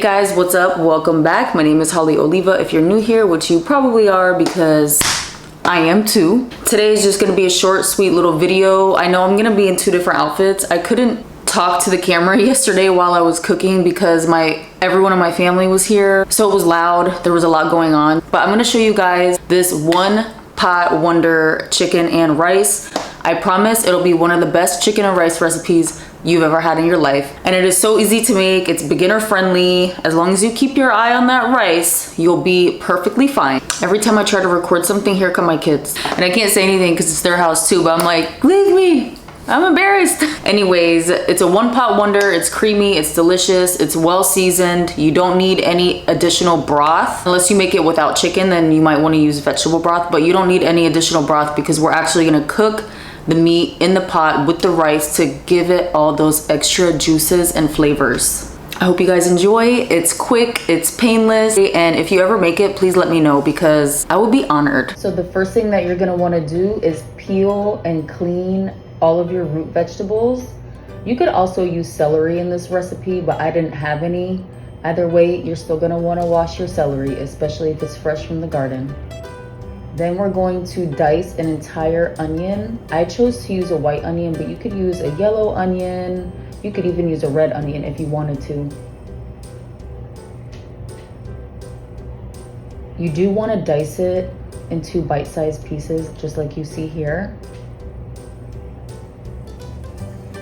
guys, what's up? Welcome back. My name is Holly Oliva. If you're new here, which you probably are because I am too. Today is just gonna be a short, sweet little video. I know I'm gonna be in two different outfits. I couldn't talk to the camera yesterday while I was cooking because everyone in my family was here, so it was loud. There was a lot going on, but I'm gonna show you guys this one pot wonder chicken and rice. I promise it'll be one of the best chicken and rice recipes you've ever had in your life. And it is so easy to make. It's beginner friendly. As long as you keep your eye on that rice, you'll be perfectly fine. Every time I try to record something, here come my kids. And I can't say anything because it's their house too, but I'm like, leave me. I'm embarrassed. Anyways, it's a one pot wonder. It's creamy, it's delicious, it's well seasoned. You don't need any additional broth. Unless you make it without chicken, then you might want to use vegetable broth, but you don't need any additional broth because we're actually gonna cook the meat in the pot with the rice to give it all those extra juices and flavors. I hope you guys enjoy. It's quick, it's painless, and if you ever make it, please let me know because I would be honored. So the first thing that you're gonna wanna do is peel and clean all of your root vegetables. You could also use celery in this recipe, but I didn't have any. Either way, you're still gonna wanna wash your celery, especially if it's fresh from the garden. Then we're going to dice an entire onion. I chose to use a white onion, but you could use a yellow onion. You could even use a red onion if you wanted to. You do want to dice it into bite-sized pieces, just like you see here.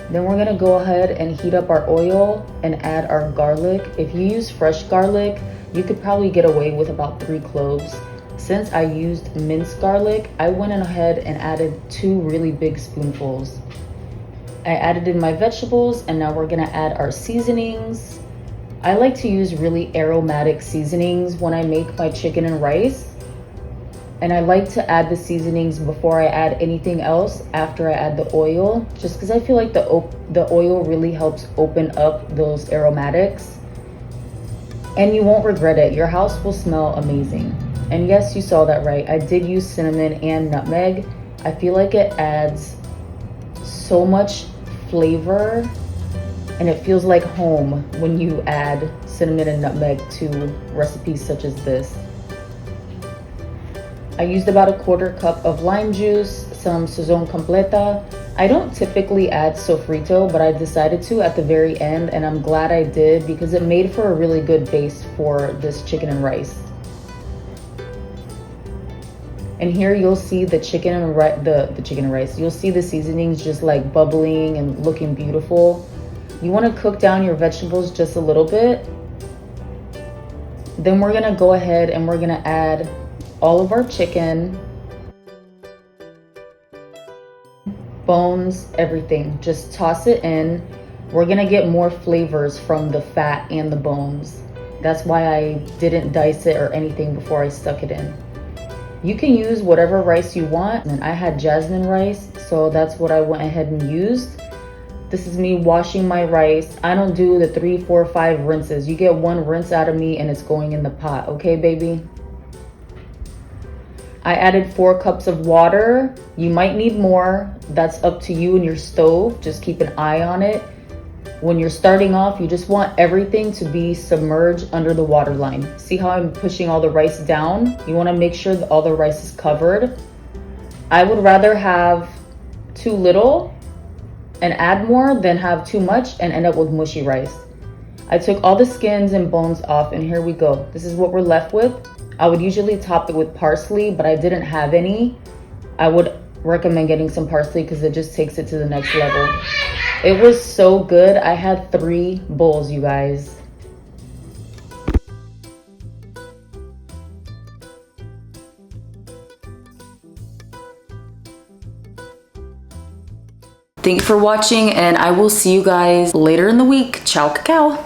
Then we're gonna go ahead and heat up our oil and add our garlic. If you use fresh garlic, you could probably get away with about 3 cloves. Since I used minced garlic, I went ahead and added 2 really big spoonfuls. I added in my vegetables, and now we're gonna add our seasonings. I like to use really aromatic seasonings when I make my chicken and rice. And I like to add the seasonings before I add anything else after I add the oil, just because I feel like the oil really helps open up those aromatics. And you won't regret it. Your house will smell amazing. And yes, you saw that right. I did use cinnamon and nutmeg. I feel like it adds so much flavor and it feels like home when you add cinnamon and nutmeg to recipes such as this. I used about a 1/4 cup of lime juice, some salon completa. I don't typically add Sofrito, but I decided to at the very end, and I'm glad I did because it made for a really good base for this chicken and rice. And here you'll see the chicken and rice. You'll see the seasonings just like bubbling and looking beautiful. You want to cook down your vegetables just a little bit. Then we're gonna go ahead and we're gonna add all of our chicken, bones, everything. Just toss it in. We're gonna get more flavors from the fat and the bones. That's why I didn't dice it or anything before I stuck it in. You can use whatever rice you want, and I had jasmine rice, so that's what I went ahead and used. This is me washing my rice. I don't do the 3, 4, 5 rinses. You get 1 rinse out of me and it's going in the pot, okay, baby? I added 4 cups of water. You might need more. That's up to you and your stove. Just keep an eye on it. When you're starting off, you just want everything to be submerged under the water line. See how I'm pushing all the rice down? You want to make sure that all the rice is covered. I would rather have too little and add more than have too much and end up with mushy rice. I took all the skins and bones off, and here we go. This is what we're left with. I would usually top it with parsley, but I didn't have any. I would recommend getting some parsley because it just takes it to the next level. It was so good. I had 3 bowls, you guys. Thank you for watching, and I will see you guys later in the week. Ciao, cacao.